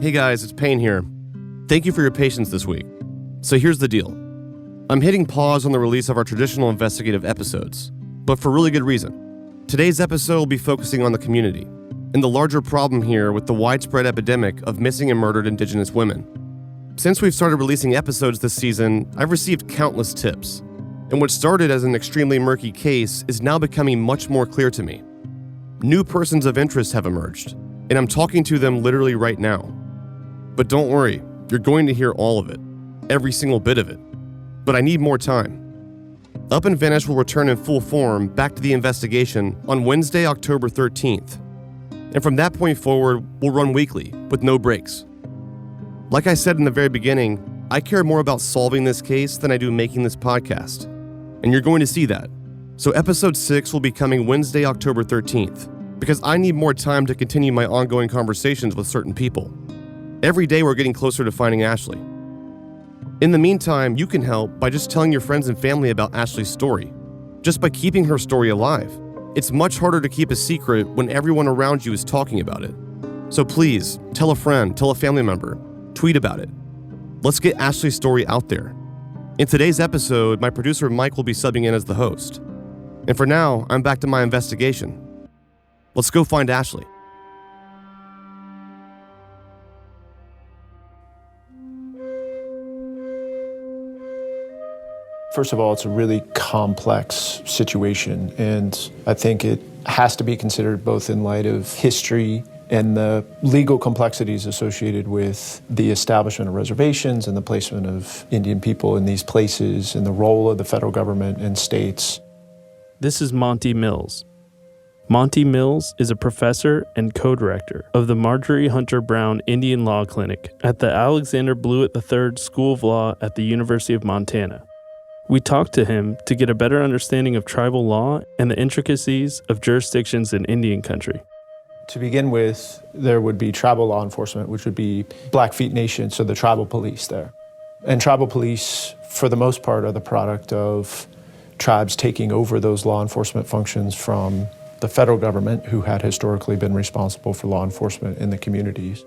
Hey guys, it's Payne here. Thank you for your patience this week. So here's the deal. I'm hitting pause on the release of our traditional investigative episodes, but for really good reason. Today's episode will be focusing on the community and the larger problem here with the widespread epidemic of missing and murdered Indigenous women. Since we've started releasing episodes this season, I've received countless tips, and what started as an extremely murky case is now becoming much more clear to me. New persons of interest have emerged, and I'm talking to them literally right now. But don't worry, you're going to hear all of it, every single bit of it. But I need more time. Up and Vanish will return in full form back to the investigation on Wednesday, October 13th. And from that point forward, we'll run weekly, with no breaks. Like I said in the very beginning, I care more about solving this case than I do making this podcast. And you're going to see that. So episode 6 will be coming Wednesday, October 13th, because I need more time to continue my ongoing conversations with certain people. Every day we're getting closer to finding Ashley. In the meantime, you can help by just telling your friends and family about Ashley's story, just by keeping her story alive. It's much harder to keep a secret when everyone around you is talking about it. So please, tell a friend, tell a family member, tweet about it. Let's get Ashley's story out there. In today's episode, my producer Mike will be subbing in as the host. And for now, I'm back to my investigation. Let's go find Ashley. First of all, it's a really complex situation, and I think it has to be considered both in light of history and the legal complexities associated with the establishment of reservations and the placement of Indian people in these places and the role of the federal government and states. This is Monty Mills. Monty Mills is a professor and co-director of the Marjorie Hunter Brown Indian Law Clinic at the Alexander Blewett III School of Law at the University of Montana. We talked to him to get a better understanding of tribal law and the intricacies of jurisdictions in Indian country. To begin with, there would be tribal law enforcement, which would be Blackfeet Nation, so the tribal police there. And tribal police, for the most part, are the product of tribes taking over those law enforcement functions from the federal government, who had historically been responsible for law enforcement in the communities.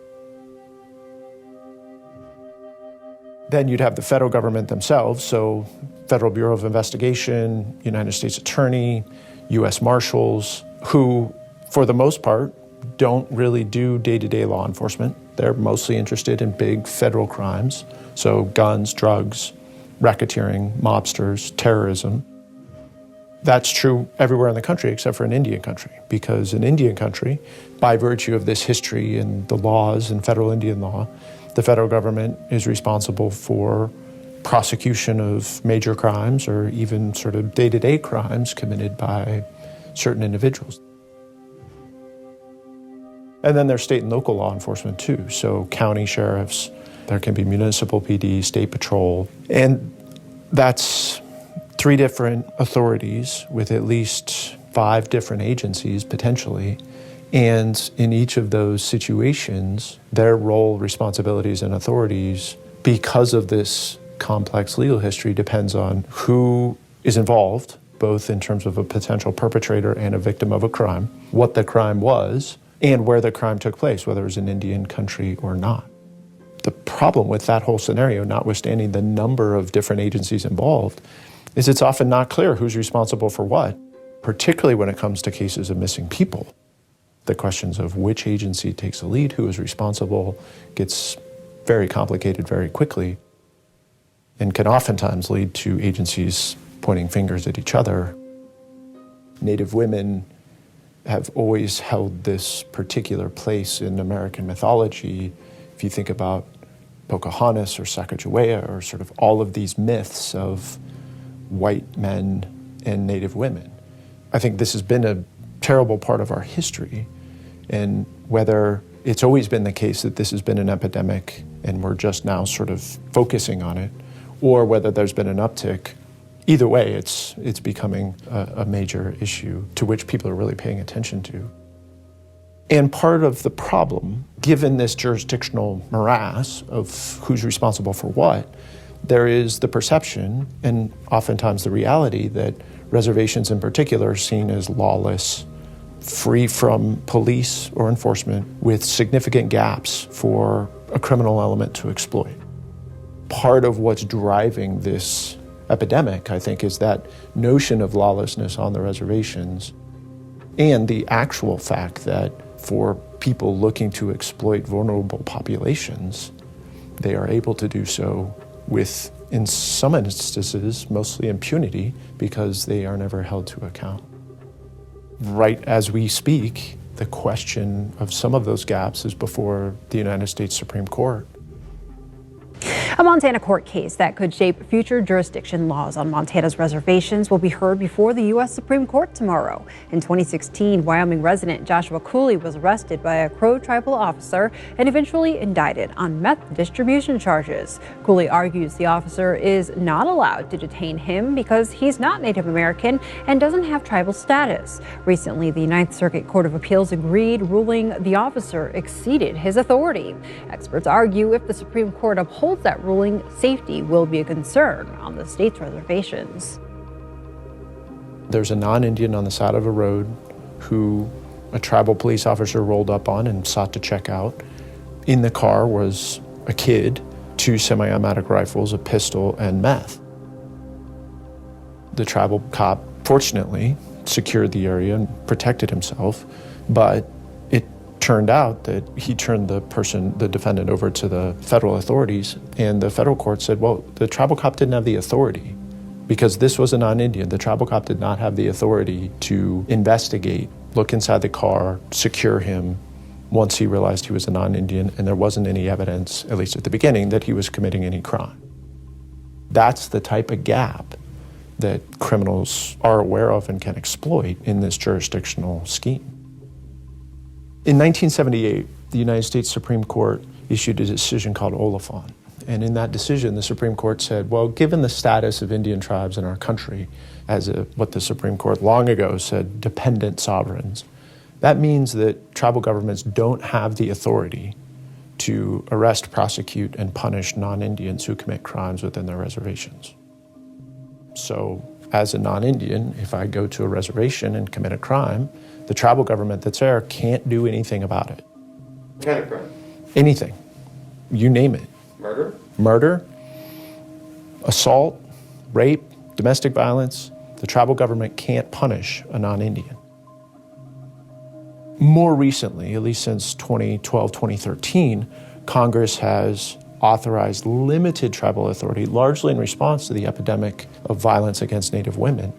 Then you'd have the federal government themselves, so Federal Bureau of Investigation, United States Attorney, U.S. Marshals, who, for the most part, don't really do day-to-day law enforcement. They're mostly interested in big federal crimes, so guns, drugs, racketeering, mobsters, terrorism. That's true everywhere in the country except for in Indian country, because in Indian country, by virtue of this history and the laws and federal Indian law, the federal government is responsible for prosecution of major crimes or even sort of day-to-day crimes committed by certain individuals. And then there's state and local law enforcement too. So county sheriffs, there can be municipal PD, state patrol, and that's 3 different authorities with at least 5 different agencies potentially. And in each of those situations, their role, responsibilities, and authorities, because of this complex legal history, depends on who is involved, both in terms of a potential perpetrator and a victim of a crime, what the crime was, and where the crime took place, whether it was in Indian country or not. The problem with that whole scenario, notwithstanding the number of different agencies involved, is it's often not clear who's responsible for what, particularly when it comes to cases of missing people. The questions of which agency takes the lead, who is responsible, gets very complicated very quickly and can oftentimes lead to agencies pointing fingers at each other. Native women have always held this particular place in American mythology. If you think about Pocahontas or Sacagawea or sort of all of these myths of white men and Native women. I think this has been a terrible part of our history, and whether it's always been the case that this has been an epidemic and we're just now sort of focusing on it, or whether there's been an uptick, either way, it's becoming a major issue to which people are really paying attention to. And part of the problem, given this jurisdictional morass of who's responsible for what, there is the perception, and oftentimes the reality, that reservations in particular are seen as lawless, free from police or enforcement, with significant gaps for a criminal element to exploit. Part of what's driving this epidemic, I think, is that notion of lawlessness on the reservations and the actual fact that for people looking to exploit vulnerable populations, they are able to do so with, in some instances, mostly impunity because they are never held to account. Right as we speak, the question of some of those gaps is before the United States Supreme Court. A Montana court case that could shape future jurisdiction laws on Montana's reservations will be heard before the U.S. Supreme Court tomorrow. In 2016, Wyoming resident Joshua Cooley was arrested by a Crow tribal officer and eventually indicted on meth distribution charges. Cooley argues the officer is not allowed to detain him because he's not Native American and doesn't have tribal status. Recently, the Ninth Circuit Court of Appeals agreed, ruling the officer exceeded his authority. Experts argue if the Supreme Court upholds that ruling, safety will be a concern on the state's reservations. There's a non-Indian on the side of a road who a tribal police officer rolled up on and sought to check out. In the car was a kid, 2 semi-automatic rifles, a pistol, and meth. The tribal cop, fortunately, secured the area and protected himself, but it turned out that he turned the defendant over to the federal authorities, and the federal court said, well, the tribal cop didn't have the authority because this was a non-Indian. The tribal cop did not have the authority to investigate, look inside the car, secure him once he realized he was a non-Indian and there wasn't any evidence, at least at the beginning, that he was committing any crime. That's the type of gap that criminals are aware of and can exploit in this jurisdictional scheme. In 1978, the United States Supreme Court issued a decision called Oliphant. And in that decision, the Supreme Court said, well, given the status of Indian tribes in our country as what the Supreme Court long ago said, dependent sovereigns, that means that tribal governments don't have the authority to arrest, prosecute, and punish non-Indians who commit crimes within their reservations. So as a non-Indian, if I go to a reservation and commit a crime, the tribal government that's there can't do anything about it. What kind of crime? Anything. You name it. Murder? Murder, assault, rape, domestic violence. The tribal government can't punish a non-Indian. More recently, at least since 2012, 2013, Congress has authorized limited tribal authority, largely in response to the epidemic of violence against Native women,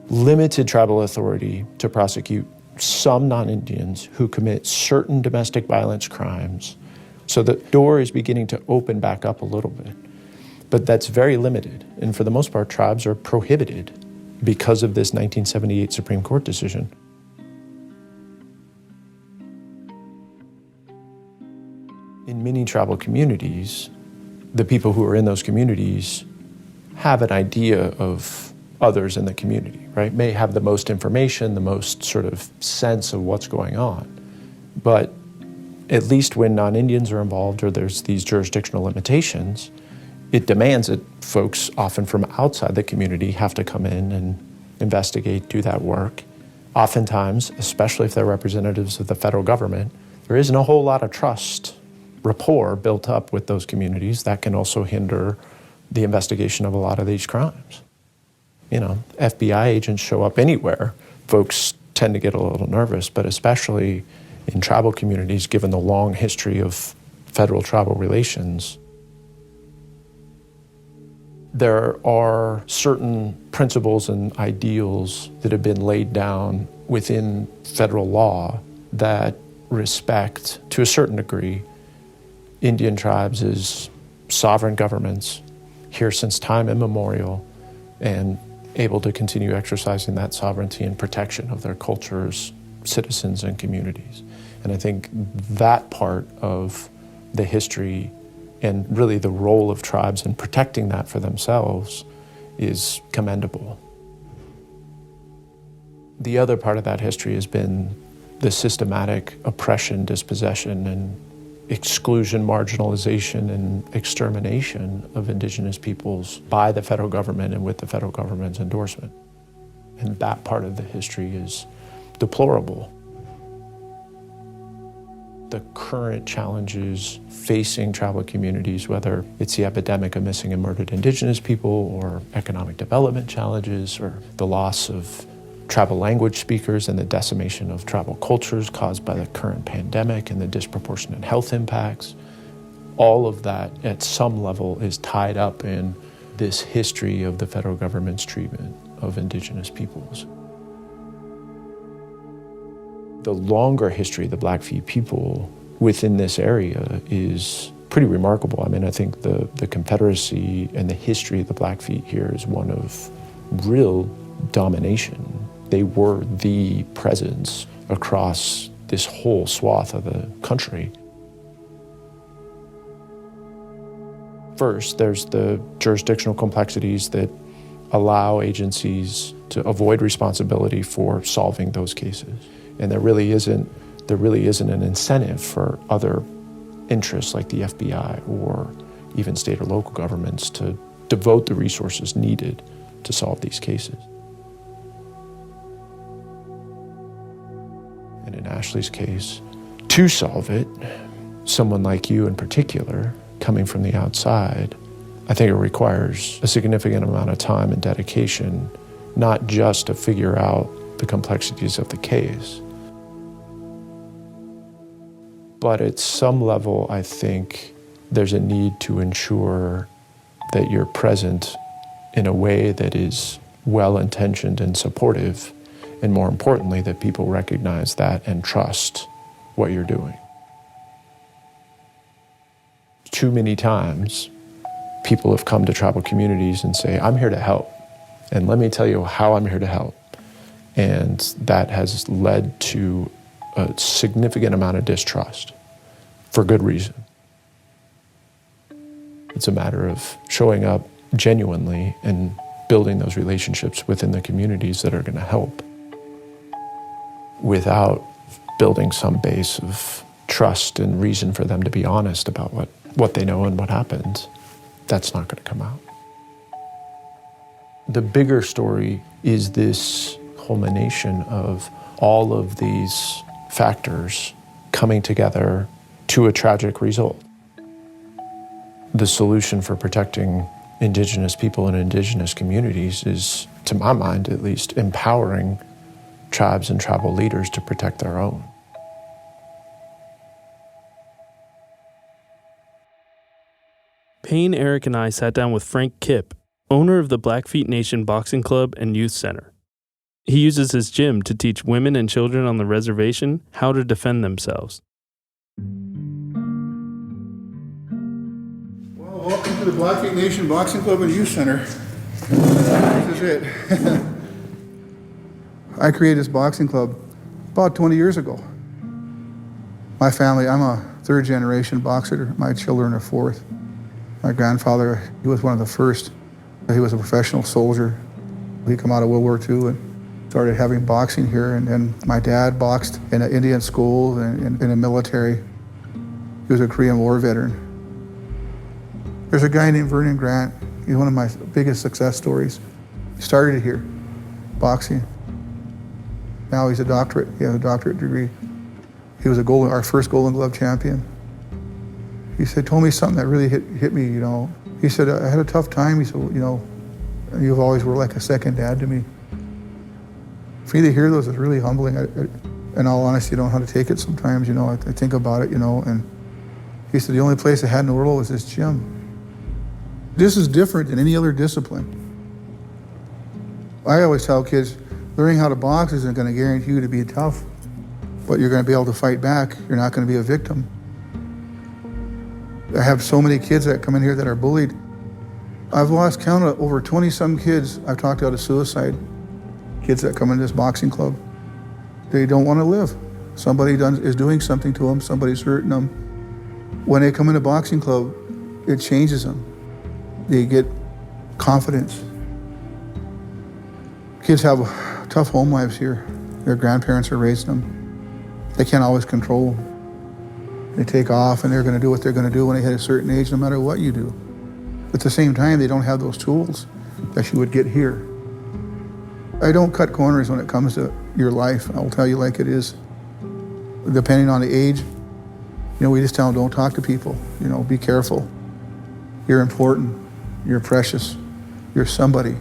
limited tribal authority to prosecute some non-Indians who commit certain domestic violence crimes. So the door is beginning to open back up a little bit. But that's very limited. And for the most part, tribes are prohibited because of this 1978 Supreme Court decision. In many tribal communities, the people who are in those communities have an idea of others in the community, right? May have the most information, the most sort of sense of what's going on. But at least when non-Indians are involved or there's these jurisdictional limitations, it demands that folks often from outside the community have to come in and investigate, do that work. Oftentimes, especially if they're representatives of the federal government, there isn't a whole lot of trust, rapport built up with those communities. That can also hinder the investigation of a lot of these crimes. You know, FBI agents show up anywhere. Folks tend to get a little nervous, but especially in tribal communities, given the long history of federal-tribal relations, there are certain principles and ideals that have been laid down within federal law that respect, to a certain degree, Indian tribes as sovereign governments here since time immemorial and able to continue exercising that sovereignty and protection of their cultures, citizens, and communities. And I think that part of the history and really the role of tribes in protecting that for themselves is commendable. The other part of that history has been the systematic oppression, dispossession, and exclusion, marginalization, and extermination of indigenous peoples by the federal government and with the federal government's endorsement. And that part of the history is deplorable. the current challenges facing tribal communities, whether it's the epidemic of missing and murdered Indigenous people or economic development challenges or the loss of tribal language speakers and the decimation of tribal cultures caused by the current pandemic and the disproportionate health impacts. All of that at some level is tied up in this history of the federal government's treatment of Indigenous peoples. The longer history of the Blackfeet people within this area is pretty remarkable. I mean, I think the Confederacy and the history of the Blackfeet here is one of real domination. They were the presence across this whole swath of the country. First, there's the jurisdictional complexities that allow agencies to avoid responsibility for solving those cases. And there really isn't an incentive for other interests like the FBI or even state or local governments to devote the resources needed to solve these cases. And in Ashley's case, to solve it, someone like you in particular, coming from the outside, I think it requires a significant amount of time and dedication, not just to figure out the complexities of the case, but at some level, I think there's a need to ensure that you're present in a way that is well-intentioned and supportive, and more importantly, that people recognize that and trust what you're doing. Too many times, people have come to tribal communities and say, I'm here to help, and let me tell you how I'm here to help. And that has led to a significant amount of distrust, for good reason. It's a matter of showing up genuinely and building those relationships within the communities that are going to help without building some base of trust and reason for them to be honest about what they know and what happens. That's not going to come out. The bigger story is this culmination of all of these factors coming together to a tragic result. The solution for protecting Indigenous people and Indigenous communities is, to my mind at least, empowering tribes and tribal leaders to protect their own. Payne, Eric, and I sat down with Frank Kipp, owner of the Blackfeet Nation Boxing Club and Youth Center. He uses his gym to teach women and children on the reservation how to defend themselves. Well, welcome to the Blackfeet Nation Boxing Club and Youth Center. This is it. I created this boxing club about 20 years ago. My family, I'm a third generation boxer. My children are fourth. My grandfather, he was one of the first. He was a professional soldier. He came out of World War II and started having boxing here. And then my dad boxed in an Indian school and in the military. He was a Korean War veteran. There's a guy named Vernon Grant. He's one of my biggest success stories. He started here, boxing. Now he's a doctorate. He has a doctorate degree. He was our first Golden Glove champion. He said, told me something that really hit me, you know. He said, I had a tough time. He said, you know, you've always were like a second dad to me. For me to hear those is really humbling. In all honesty, I don't know how to take it sometimes, you know. I think about it, you know, and he said, the only place I had in the world was this gym. This is different than any other discipline. I always tell kids, learning how to box isn't going to guarantee you to be tough, but you're going to be able to fight back. You're not going to be a victim. I have so many kids that come in here that are bullied. I've lost count of over 20-some kids I've talked out of suicide. Kids that come into this boxing club. They don't want to live. Somebody is doing something to them, somebody's hurting them. When they come in a boxing club, it changes them. They get confidence. Kids have tough home lives here. Their grandparents are raising them. They can't always control them. They take off and they're going to do what they're going to do when they hit a certain age, no matter what you do. At the same time, they don't have those tools that you would get here. I don't cut corners when it comes to your life. I'll tell you like it is. Depending on the age, We just tell them, don't talk to people, be careful. You're important, you're precious, you're somebody.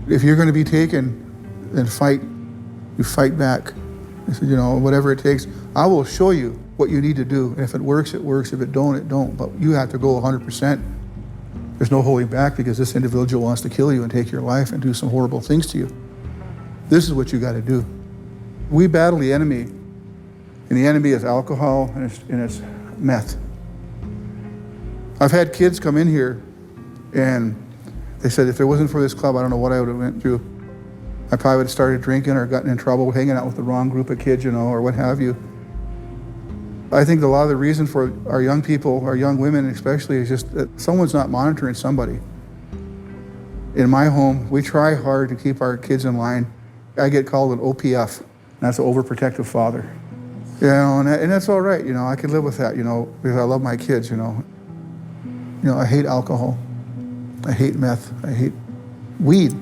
If you're going to be taken, then fight. You fight back. I said, whatever it takes, I will show you what you need to do. And if it works, it works. If it don't, it don't. But you have to go 100%. There's no holding back because this individual wants to kill you and take your life and do some horrible things to you. This is what you got to do. We battle the enemy, and the enemy is alcohol and it's meth. I've had kids come in here and they said, if it wasn't for this club, I don't know what I would have went through. I probably would have started drinking or gotten in trouble hanging out with the wrong group of kids, or what have you. I think a lot of the reason for our young people, our young women especially, is just that someone's not monitoring somebody. In my home, we try hard to keep our kids in line. I get called an OPF, and that's an overprotective father. And that's all right, I can live with that, because I love my kids, I hate alcohol. I hate meth. I hate weed.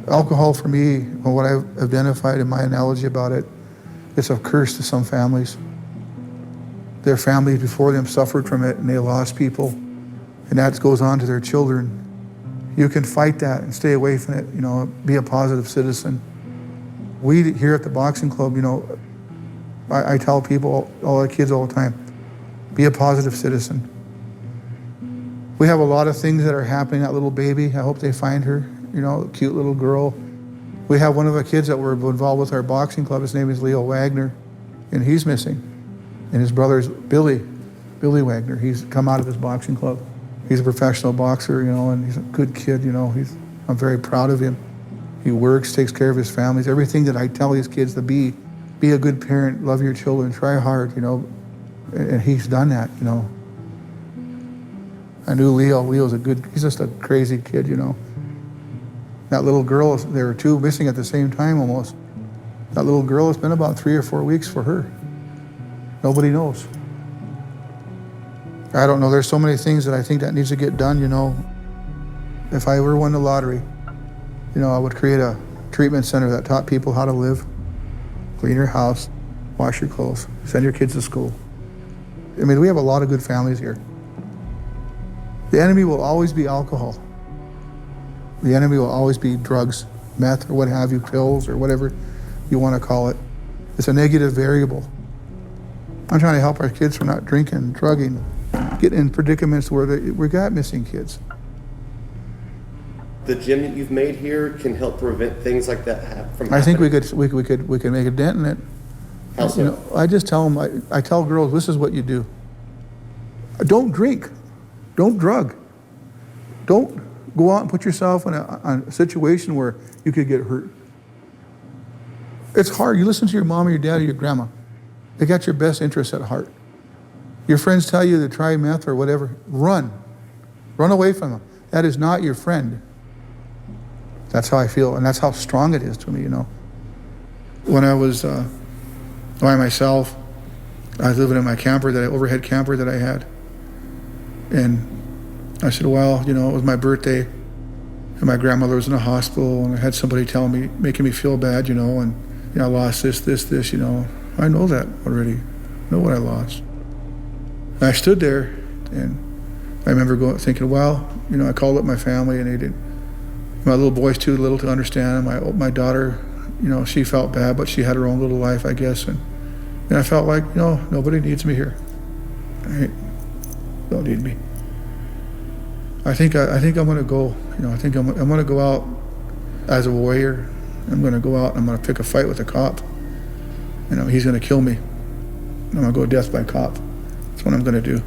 Alcohol for me, what I've identified in my analogy about it, it's a curse to some families. Their families before them suffered from it and they lost people, and that goes on to their children. You can fight that and stay away from it, be a positive citizen. We here at the boxing club, I tell people, all the kids all the time, be a positive citizen. We have a lot of things that are happening. That little baby, I hope they find her, cute little girl. We have one of the kids that were involved with our boxing club. His name is Leo Wagner, and he's missing. And his brother's Billy Wagner. He's come out of his boxing club. He's a professional boxer, and he's a good kid, I'm very proud of him. He works, takes care of his families. Everything that I tell these kids to be a good parent, love your children, try hard, and he's done that, I knew Leo's he's just a crazy kid, That little girl, there were two missing at the same time almost. That little girl, it's been about 3 or 4 weeks for her. Nobody knows. I don't know, there's so many things that I think that needs to get done, If I ever won the lottery, I would create a treatment center that taught people how to live, clean your house, wash your clothes, send your kids to school. We have a lot of good families here. The enemy will always be alcohol. The enemy will always be drugs, meth, or what have you, pills, or whatever you want to call it. It's a negative variable. I'm trying to help our kids from not drinking, drugging, getting in predicaments where we got missing kids. The gym that you've made here can help prevent things like that from happening. I think we could make a dent in it. How so? I just tell them, I tell girls, this is what you do. Don't drink. Don't drug. Don't go out and put yourself in a situation where you could get hurt. It's hard. You listen to your mom or your dad or your grandma. They got your best interests at heart. Your friends tell you to try meth or whatever. Run. Run away from them. That is not your friend. That's how I feel, and that's how strong it is to me, When I was by myself, I was living in my overhead camper that I had. And I said, well, it was my birthday, and my grandmother was in the hospital, and I had somebody making me feel bad, and I lost this, I know that already. I know what I lost. And I stood there, and I remember thinking, well, I called up my family, and they didn't. My little boy's too little to understand. My daughter, she felt bad, but she had her own little life, I guess. And I felt like, nobody needs me here. Right? Don't need me. I think I'm going to go. I think I'm going to go out as a warrior. I'm going to go out and I'm going to pick a fight with a cop. He's going to kill me. I'm going to go death by cop. That's what I'm going to do.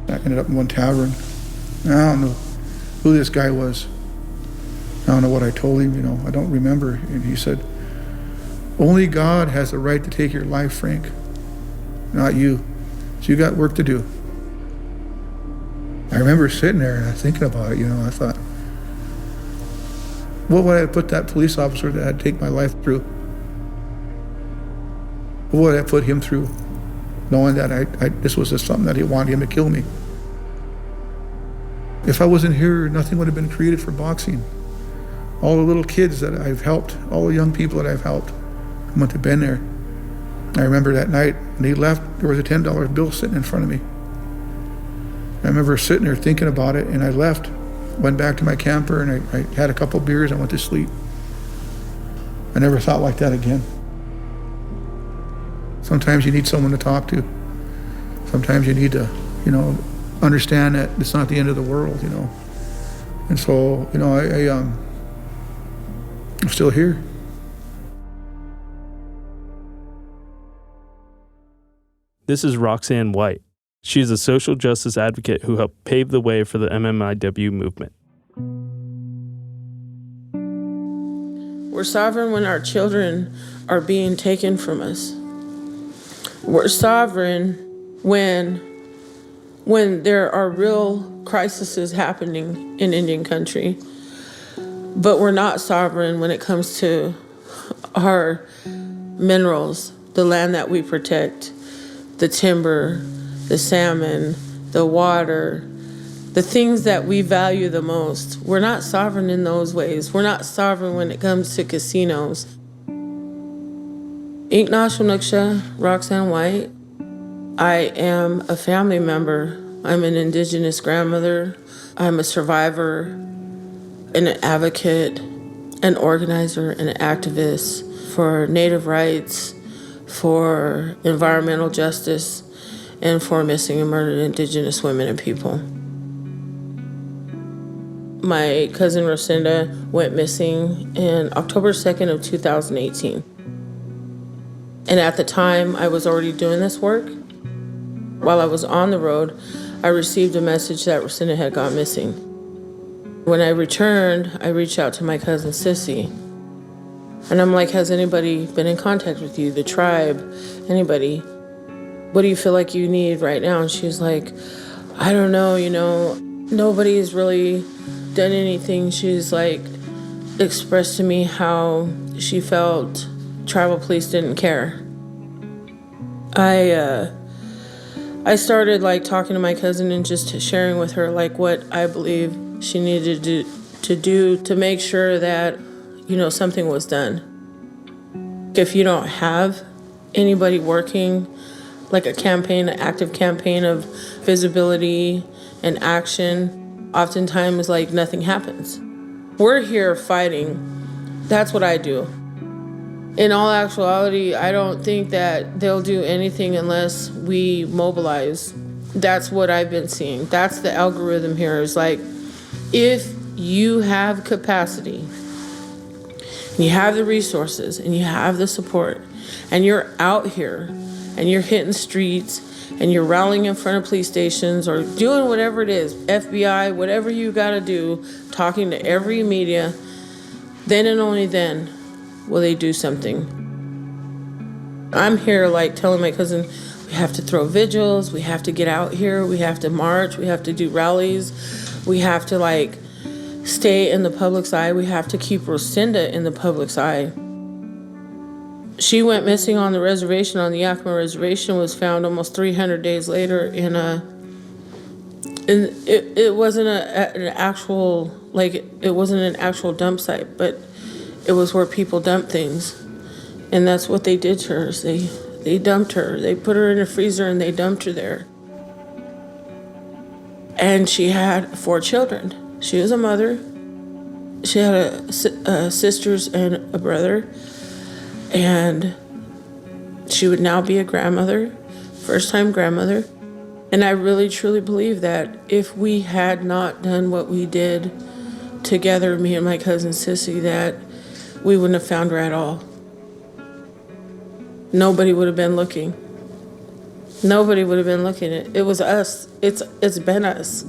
I ended up in one tavern. I don't know who this guy was. I don't know what I told him, I don't remember. And he said, only God has the right to take your life, Frank, not you. So you got work to do. I remember sitting there and thinking about it, I thought, what would I have put that police officer that had to take my life through? What would I put him through, knowing that this was just something that he wanted him to kill me? If I wasn't here, nothing would have been created for boxing. All the little kids that I've helped, all the young people that I've helped, wouldn't have been there. I remember that night when he left, there was a $10 bill sitting in front of me. I remember sitting there thinking about it, and I left, went back to my camper, and I had a couple beers and went to sleep. I never thought like that again. Sometimes you need someone to talk to. Sometimes you need to, understand that it's not the end of the world, And so, I'm still here. This is Roxanne White. She's a social justice advocate who helped pave the way for the MMIW movement. We're sovereign when our children are being taken from us. We're sovereign when there are real crises happening in Indian country. But we're not sovereign when it comes to our minerals, the land that we protect, the timber, the salmon, the water, the things that we value the most. We're not sovereign in those ways. We're not sovereign when it comes to casinos. Nuksha, Roxanne White. I am a family member. I'm an Indigenous grandmother. I'm a survivor, and an advocate, an organizer, and an activist for Native rights, for environmental justice, and for missing and murdered Indigenous women and people. My cousin Rocinda went missing in October 2nd of 2018. And at the time, I was already doing this work. While I was on the road, I received a message that Rocinda had gone missing. When I returned, I reached out to my cousin Sissy. And I'm like, has anybody been in contact with you, the tribe, anybody? What do you feel like you need right now? And she was like, I don't know, nobody's really done anything. She's like, expressed to me how she felt tribal police didn't care. I started talking to my cousin and just sharing with her what I believe she needed to do to make sure that, something was done. If you don't have anybody working a campaign, an active campaign of visibility and action, oftentimes nothing happens. We're here fighting. That's what I do. In all actuality, I don't think that they'll do anything unless we mobilize. That's what I've been seeing. That's the algorithm here is if you have capacity, and you have the resources, and you have the support, and you're out here, and you're hitting streets, and you're rallying in front of police stations or doing whatever it is, FBI, whatever you gotta do, talking to every media, then and only then will they do something. I'm here telling my cousin, we have to throw vigils, we have to get out here, we have to march, we have to do rallies, we have to stay in the public's eye, we have to keep Rocinda in the public's eye. She went missing on the reservation, on the Yakima reservation, was found almost 300 days later it wasn't an actual, it wasn't an actual dump site, but it was where people dump things. And that's what they did to her, is they dumped her. They put her in a freezer and they dumped her there. And she had 4 children. She was a mother. She had sisters and a brother. And she would now be a grandmother, first-time grandmother. And I really, truly believe that if we had not done what we did together, me and my cousin Sissy, that we wouldn't have found her at all. Nobody would have been looking. Nobody would have been looking. It was us. It's been us.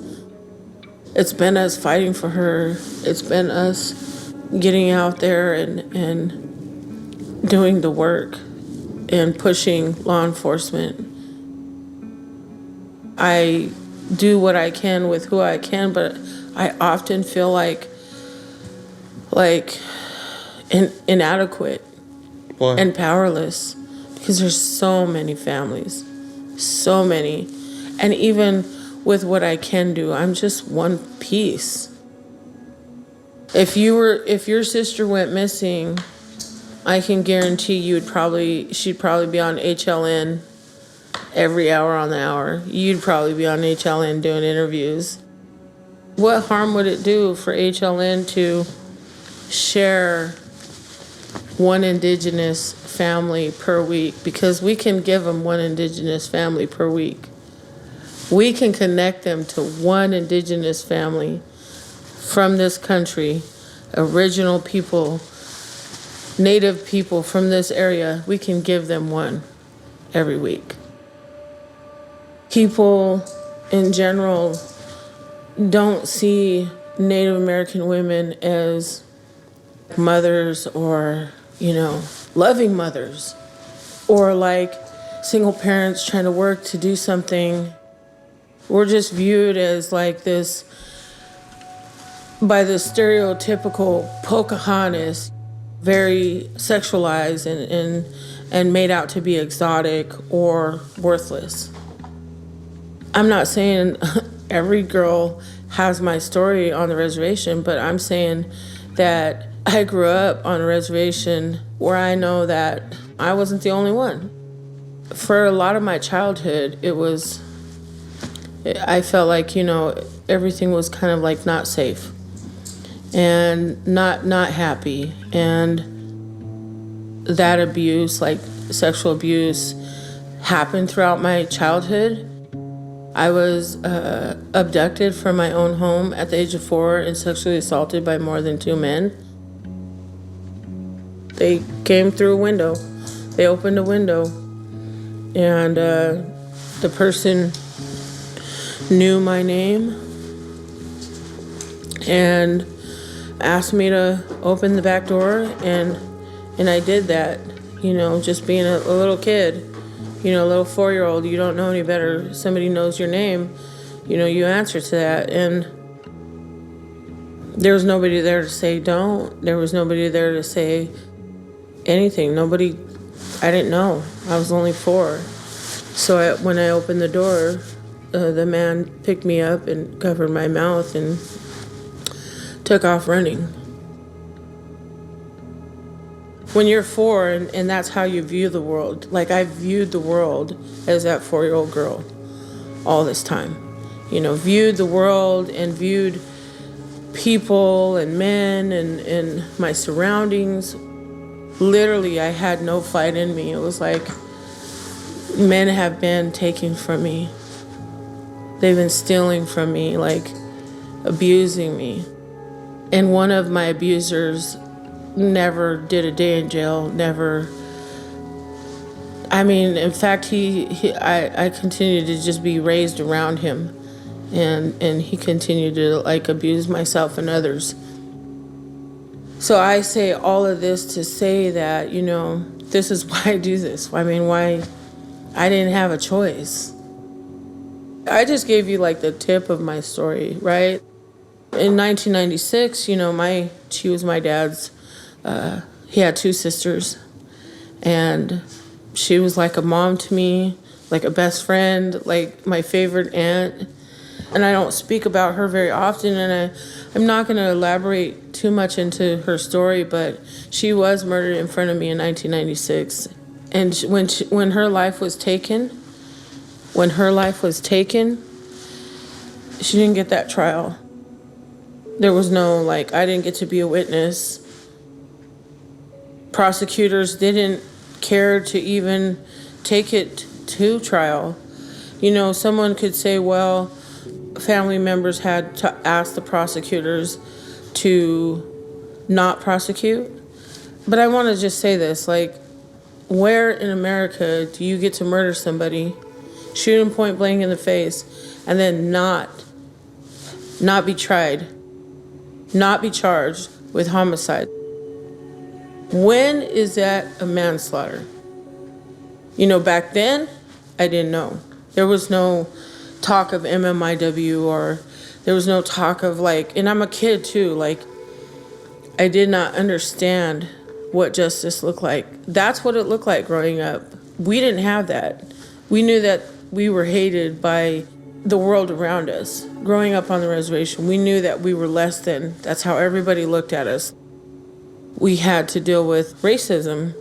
It's been us fighting for her. It's been us getting out there and doing the work and pushing law enforcement. I do what I can with who I can, but I often feel like inadequate. Why? And powerless, because there's so many families, so many. And even with what I can do, I'm just one piece. If your sister went missing I can guarantee she'd probably be on HLN every hour on the hour. You'd probably be on HLN doing interviews. What harm would it do for HLN to share one Indigenous family per week? Because we can give them one Indigenous family per week. We can connect them to one Indigenous family from this country, original people, Native people from this area. We can give them one every week. People in general don't see Native American women as mothers or, loving mothers, or like single parents trying to work to do something. We're just viewed as like this, by the stereotypical Pocahontas, very sexualized and made out to be exotic or worthless. I'm not saying every girl has my story on the reservation, but I'm saying that I grew up on a reservation where I know that I wasn't the only one. For a lot of my childhood, I felt like, everything was kind of like not safe and not happy. And that abuse, like sexual abuse, happened throughout my childhood. I was abducted from my own home at the age of 4 and sexually assaulted by more than 2 men. They came through a window. They opened a window, and the person knew my name and asked me to open the back door, and I did that, just being a little kid. A little 4-year-old, you don't know any better. Somebody knows your name, you answer to that. And there was nobody there to say don't. There was nobody there to say anything. Nobody, I didn't know. I was only 4. So when I opened the door, the man picked me up and covered my mouth and took off running. When you're 4 and that's how you view the world, like I viewed the world as that 4-year-old girl all this time. Viewed the world and viewed people and men and my surroundings. Literally, I had no fight in me. It was like men have been taking from me. They've been stealing from me, like abusing me. And one of my abusers never did a day in jail, never. In fact, I continued to just be raised around him, and he continued to like abuse myself and others. So I say all of this to say that, this is why I do this. Why I didn't have a choice. I just gave you like the tip of my story, right? In 1996, she was my dad's. He had 2 sisters, and she was like a mom to me, like a best friend, like my favorite aunt. And I don't speak about her very often, and I'm not going to elaborate too much into her story, but she was murdered in front of me in 1996. And when her life was taken, she didn't get that trial. There was no, I didn't get to be a witness. Prosecutors didn't care to even take it to trial. Someone could say, well, family members had to ask the prosecutors to not prosecute. But I want to just say this, where in America do you get to murder somebody, shoot him point blank in the face, and then not be tried, not be charged with homicide? When is that a manslaughter? Back then, I didn't know. There was no talk of MMIW, or there was no talk of and I'm a kid too, I did not understand what justice looked like. That's what it looked like growing up. We didn't have that. We knew that we were hated by the world around us. Growing up on the reservation, we knew that we were less than. That's how everybody looked at us. we had to deal with racism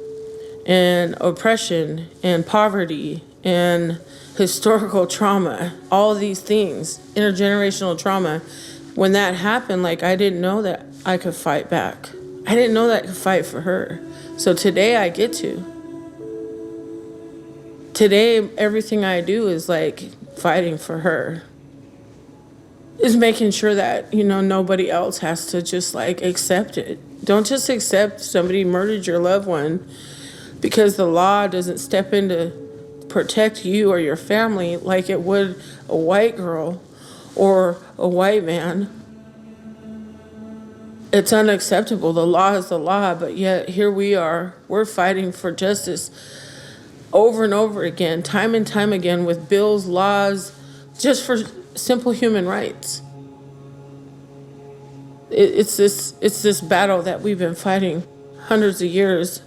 and oppression and poverty and historical trauma, all of these things, intergenerational trauma. When that happened, like, I didn't know that I could fight back. I didn't know that I could fight for her. So today I get to. Today, everything I do is like fighting for her. Is making sure that, nobody else has to just like accept it. Don't just accept somebody murdered your loved one because the law doesn't step in to protect you or your family like it would a white girl or a white man. It's unacceptable. The law is the law, but yet here we are. We're fighting for justice over and over again, time and time again, with bills, laws, just for simple human rights. It's this battle that we've been fighting hundreds of years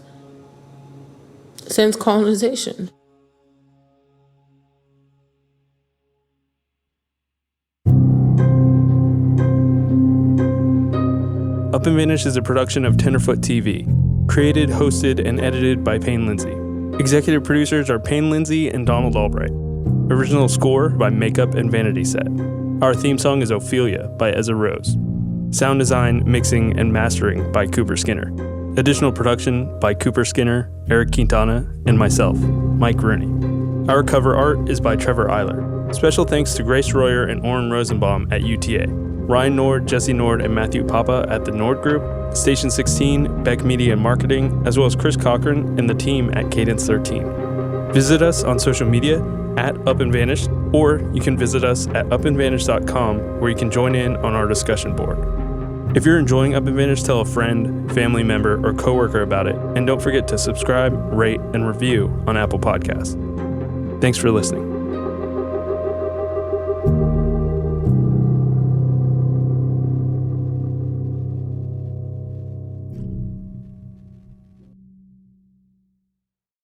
since colonization. Up and Vanish is a production of Tenderfoot TV, created, hosted, and edited by Payne Lindsay. Executive producers are Payne Lindsay and Donald Albright. Original score by Makeup and Vanity Set. Our theme song is Ophelia by Ezra Rose. Sound design, mixing, and mastering by Cooper Skinner. Additional production by Cooper Skinner, Eric Quintana, and myself, Mike Rooney. Our cover art is by Trevor Eiler. Special thanks to Grace Royer and Oren Rosenbaum at UTA. Ryan Nord, Jesse Nord, and Matthew Papa at the Nord Group, Station 16, Beck Media and Marketing, as well as Chris Cochran and the team at Cadence 13. Visit us on social media at Up and Vanished, or you can visit us at upandvanished.com where you can join in on our discussion board. If you're enjoying Up and Vanished, tell a friend, family member, or coworker about it, and don't forget to subscribe, rate, and review on Apple Podcasts. Thanks for listening.